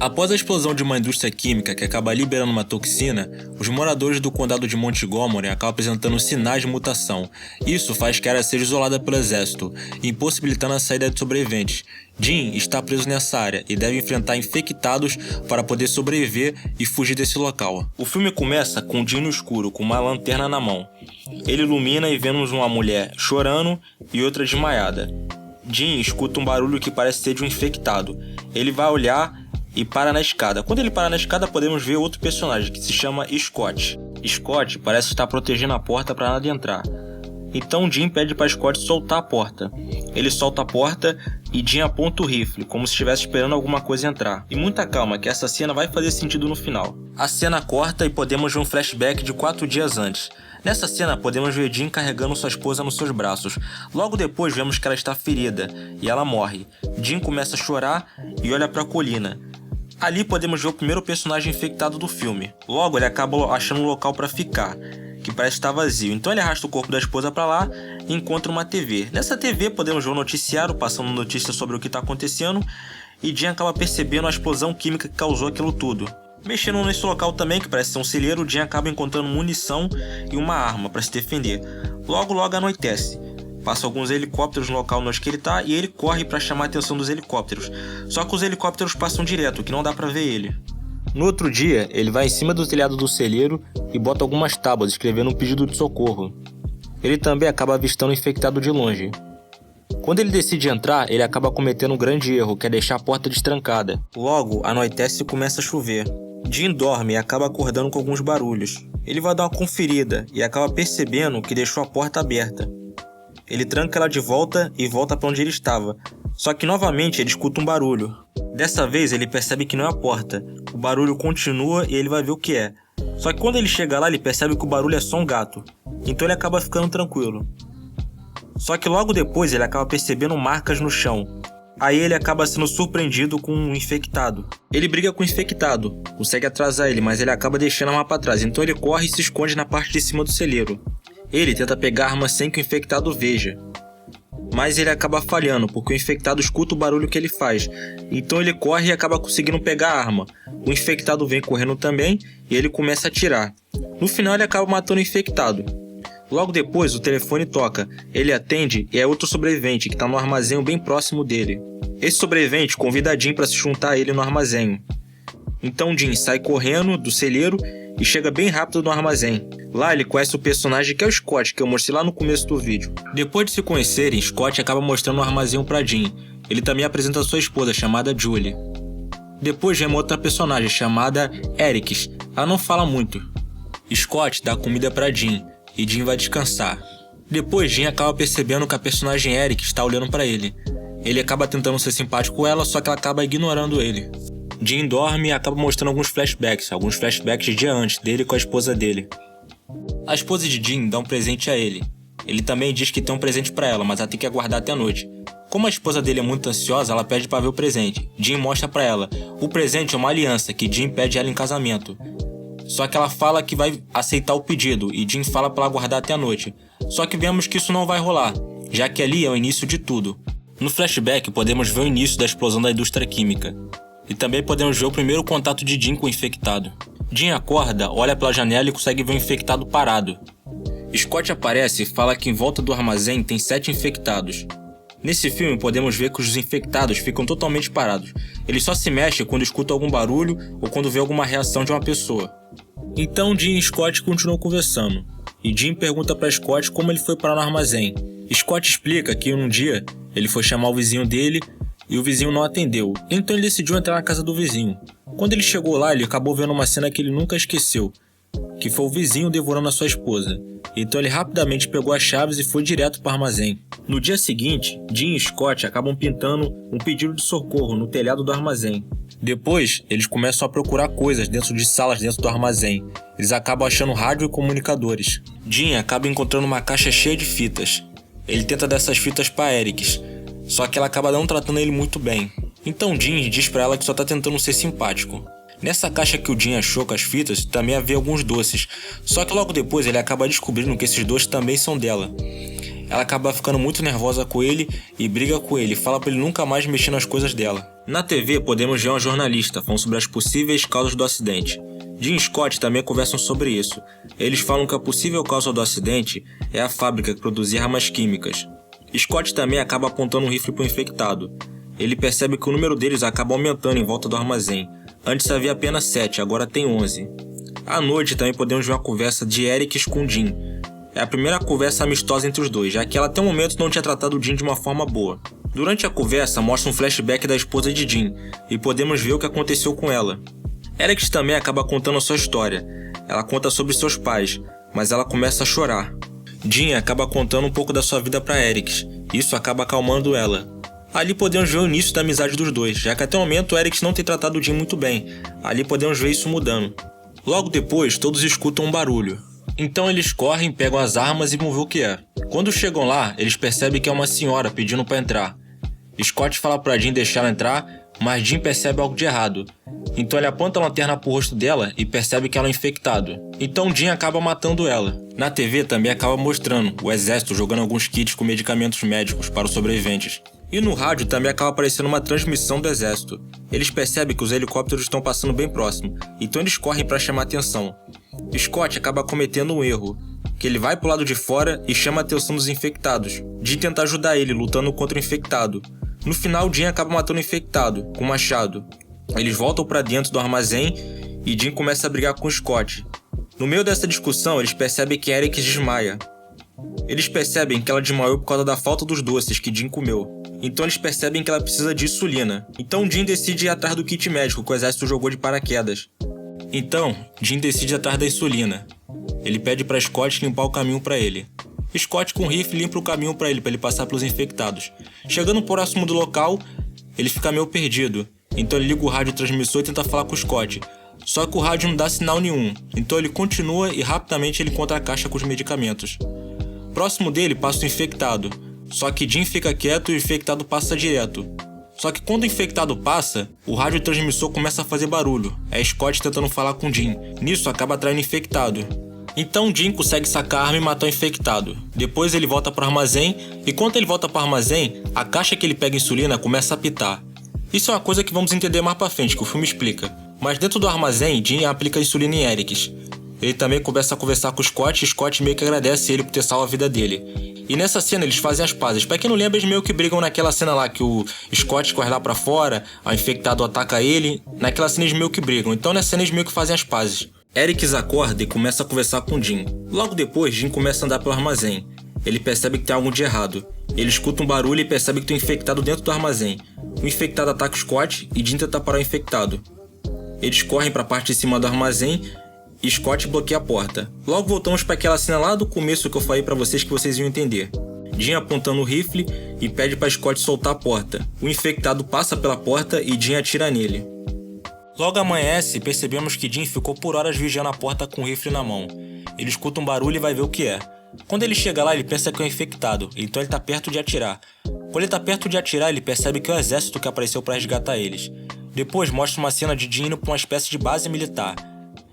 Após a explosão de uma indústria química que acaba liberando uma toxina, os moradores do condado de Montgomery acabam apresentando sinais de mutação. Isso faz que a área seja isolada pelo exército, impossibilitando a saída de sobreviventes. Jim está preso nessa área e deve enfrentar infectados para poder sobreviver e fugir desse local. O filme começa com Jim no escuro, com uma lanterna na mão. Ele ilumina e vemos uma mulher chorando e outra desmaiada. Jim escuta um barulho que parece ser de um infectado. Ele vai olhar e para na escada. Quando ele para na escada, podemos ver outro personagem que se chama Scott. Scott parece estar protegendo a porta para nada entrar. Então Jim pede para Scott soltar a porta. Ele solta a porta e Jim aponta o rifle, como se estivesse esperando alguma coisa entrar. E muita calma, que essa cena vai fazer sentido no final. A cena corta e podemos ver um flashback de 4 dias antes. Nessa cena podemos ver Jim carregando sua esposa nos seus braços. Logo depois vemos que ela está ferida e ela morre. Jim começa a chorar e olha para a colina. Ali podemos ver o primeiro personagem infectado do filme. Logo ele acaba achando um local para ficar, que parece estar vazio. Então ele arrasta o corpo da esposa para lá e encontra uma TV. Nessa TV podemos ver um noticiário passando notícias sobre o que está acontecendo e Jim acaba percebendo a explosão química que causou aquilo tudo. Mexendo nesse local também, que parece ser um celeiro, Jim acaba encontrando munição e uma arma para se defender. Logo anoitece. Passa alguns helicópteros no local onde ele está e ele corre para chamar a atenção dos helicópteros. Só que os helicópteros passam direto, que não dá para ver ele. No outro dia, ele vai em cima do telhado do celeiro e bota algumas tábuas escrevendo um pedido de socorro. Ele também acaba avistando o infectado de longe. Quando ele decide entrar, ele acaba cometendo um grande erro, que é deixar a porta destrancada. Logo, anoitece e começa a chover. Jim dorme e acaba acordando com alguns barulhos. Ele vai dar uma conferida e acaba percebendo que deixou a porta aberta. Ele tranca ela de volta e volta para onde ele estava. Só que novamente ele escuta um barulho. Dessa vez ele percebe que não é a porta. O barulho continua e ele vai ver o que é. Só que quando ele chega lá, ele percebe que o barulho é só um gato. Então ele acaba ficando tranquilo. Só que logo depois ele acaba percebendo marcas no chão. Aí ele acaba sendo surpreendido com um infectado. Ele briga com o infectado, consegue atrasar ele, mas ele acaba deixando a arma para trás. Então ele corre e se esconde na parte de cima do celeiro. Ele tenta pegar a arma sem que o infectado veja. Mas ele acaba falhando, porque o infectado escuta o barulho que ele faz. Então ele corre e acaba conseguindo pegar a arma. O infectado vem correndo também e ele começa a atirar. No final ele acaba matando o infectado. Logo depois o telefone toca. Ele atende e é outro sobrevivente que está no armazém bem próximo dele. Esse sobrevivente convida Jim para se juntar a ele no armazém. Então Jim sai correndo do celeiro e chega bem rápido no armazém. Lá ele conhece o personagem que é o Scott, que eu mostrei lá no começo do vídeo. Depois de se conhecerem, Scott acaba mostrando o armazém para Jim. Ele também apresenta sua esposa, chamada Julie. Depois vem outra personagem, chamada Ericks. Ela não fala muito. Scott dá comida para Jim e Jim vai descansar. Depois Jim acaba percebendo que a personagem Eric está olhando para ele. Ele acaba tentando ser simpático com ela, só que ela acaba ignorando ele. Jim dorme e acaba mostrando alguns flashbacks de dia antes, dele com a esposa dele. A esposa de Jim dá um presente a ele. Ele também diz que tem um presente para ela, mas ela tem que aguardar até a noite. Como a esposa dele é muito ansiosa, ela pede para ver o presente. Jim mostra para ela. O presente é uma aliança que Jim pede ela em casamento. Só que ela fala que vai aceitar o pedido e Jim fala para ela aguardar até a noite. Só que vemos que isso não vai rolar, já que ali é o início de tudo. No flashback podemos ver o início da explosão da indústria química. E também podemos ver o primeiro contato de Jim com o infectado. Jim acorda, olha pela janela e consegue ver o infectado parado. Scott aparece e fala que em volta do armazém tem 7 infectados. Nesse filme podemos ver que os infectados ficam totalmente parados. Eles só se mexem quando escutam algum barulho ou quando vê alguma reação de uma pessoa. Então Jim e Scott continuam conversando. E Jim pergunta para Scott como ele foi parar no armazém. Scott explica que um dia ele foi chamar o vizinho dele e o vizinho não atendeu. Então ele decidiu entrar na casa do vizinho. Quando ele chegou lá, ele acabou vendo uma cena que ele nunca esqueceu, que foi o vizinho devorando a sua esposa. Então ele rapidamente pegou as chaves e foi direto para o armazém. No dia seguinte, Jim e Scott acabam pintando um pedido de socorro no telhado do armazém. Depois, eles começam a procurar coisas dentro de salas dentro do armazém. Eles acabam achando rádio e comunicadores. Jim acaba encontrando uma caixa cheia de fitas. Ele tenta dar essas fitas para Ericks, só que ela acaba não tratando ele muito bem. Então Jim diz para ela que só tá tentando ser simpático. Nessa caixa que o Jim achou com as fitas, também havia alguns doces, só que logo depois ele acaba descobrindo que esses doces também são dela. ela acaba ficando muito nervosa com ele e briga com ele, fala pra ele nunca mais mexer nas coisas dela. Na TV podemos ver uma jornalista falando sobre as possíveis causas do acidente. Jim e Scott também conversam sobre isso. Eles falam que a possível causa do acidente é a fábrica que produzia armas químicas. Scott também acaba apontando um rifle pro infectado. Ele percebe que o número deles acaba aumentando em volta do armazém. Antes havia apenas 7, agora tem 11. À noite também podemos ver uma conversa de Eric com Jim. É a primeira conversa amistosa entre os dois, já que ela até o momento não tinha tratado o Jim de uma forma boa. Durante a conversa mostra um flashback da esposa de Jim, e podemos ver o que aconteceu com ela. Eric também acaba contando a sua história. Ela conta sobre seus pais, mas ela começa a chorar. Jim acaba contando um pouco da sua vida para Eric, isso acaba acalmando ela. Ali podemos ver o início da amizade dos dois, já que até o momento o Eric não tem tratado o Jim muito bem. Ali podemos ver isso mudando. Logo depois, todos escutam um barulho. Então eles correm, pegam as armas e vão ver o que é. Quando chegam lá, eles percebem que é uma senhora pedindo para entrar. Scott fala para Jim deixar ela entrar, mas Jim percebe algo de errado. Então ele aponta a lanterna pro rosto dela e percebe que ela é infectado. Então Jim acaba matando ela. Na TV também acaba mostrando o exército jogando alguns kits com medicamentos médicos para os sobreviventes. E no rádio também acaba aparecendo uma transmissão do exército. Eles percebem que os helicópteros estão passando bem próximo, então eles correm para chamar atenção. Scott acaba cometendo um erro, que ele vai pro lado de fora e chama a atenção dos infectados. Jim tenta ajudar ele, lutando contra o infectado. No final, Jim acaba matando o infectado, com um machado. Eles voltam para dentro do armazém e Jim começa a brigar com Scott. No meio dessa discussão, eles percebem que Eric desmaia. Eles percebem que ela desmaiou por causa da falta dos doces que Jim comeu. Então eles percebem que ela precisa de insulina. Então Jim decide ir atrás do kit médico que o exército jogou de paraquedas. Então, Jim decide ir atrás da insulina. Ele pede para Scott limpar o caminho para ele. Scott com o rifle limpa o caminho para ele passar pelos infectados. Chegando próximo do local, ele fica meio perdido. Então ele liga o rádio transmissor e tenta falar com o Scott. Só que o rádio não dá sinal nenhum. Então ele continua e rapidamente ele encontra a caixa com os medicamentos. Próximo dele passa o infectado. Só que Jim fica quieto e o infectado passa direto. Só que quando o infectado passa, o radiotransmissor começa a fazer barulho. É Scott tentando falar com Jim. Nisso acaba atraindo o infectado. Então Jim consegue sacar a arma e matar o infectado. Depois ele volta para o armazém e quando ele volta para o armazém, a caixa que ele pega insulina começa a apitar. Isso é uma coisa que vamos entender mais pra frente, que o filme explica. Mas dentro do armazém, Jim aplica insulina em Eric. Ele também começa a conversar com o Scott e Scott meio que agradece ele por ter salvo a vida dele. E nessa cena eles fazem as pazes. Pra quem não lembra, eles meio que brigam naquela cena lá que o Scott corre lá pra fora, o infectado ataca ele. Naquela cena eles meio que brigam. Então nessa cena eles meio que fazem as pazes. Eric acorda e começa a conversar com Jim. Logo depois, Jim começa a andar pelo armazém. Ele percebe que tem algo de errado. Ele escuta um barulho e percebe que tem um infectado dentro do armazém. O infectado ataca o Scott e Jim tenta parar o infectado. Eles correm para a parte de cima do armazém e Scott bloqueia a porta. Logo voltamos para aquela cena lá do começo que eu falei para vocês que vocês iam entender. Jim apontando o rifle e pede para Scott soltar a porta. O infectado passa pela porta e Jim atira nele. Logo amanhece e percebemos que Jim ficou por horas vigiando a porta com o rifle na mão. Ele escuta um barulho e vai ver o que é. Quando ele chega lá, ele pensa que é um infectado, então ele tá perto de atirar. Quando ele tá perto de atirar, ele percebe que é o exército que apareceu para resgatar eles. Depois mostra uma cena de Jim indo pra uma espécie de base militar.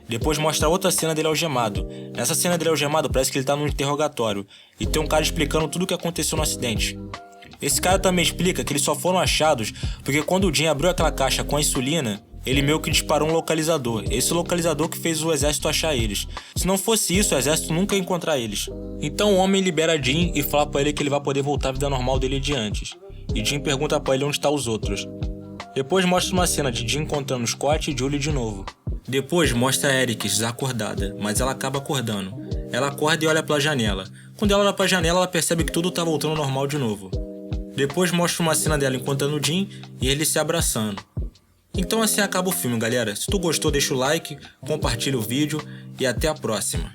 Depois mostra outra cena dele algemado. Nessa cena dele algemado parece que ele tá num interrogatório e tem um cara explicando tudo o que aconteceu no acidente. Esse cara também explica que eles só foram achados porque quando o Jim abriu aquela caixa com a insulina, ele meio que disparou um localizador. Esse localizador que fez o exército achar eles. Se não fosse isso, o exército nunca ia encontrar eles. Então o homem libera Jim e fala pra ele que ele vai poder voltar à vida normal dele de antes. E Jim pergunta pra ele onde estão os outros. Depois mostra uma cena de Jim encontrando Scott e Julie de novo. Depois mostra a Eric desacordada, mas ela acaba acordando. Ela acorda e olha pela janela. Quando ela olha pra janela, ela percebe que tudo tá voltando ao normal de novo. Depois mostra uma cena dela encontrando o Jim e eles se abraçando. Então assim acaba o filme, galera. Se tu gostou, deixa o like, compartilha o vídeo e até a próxima.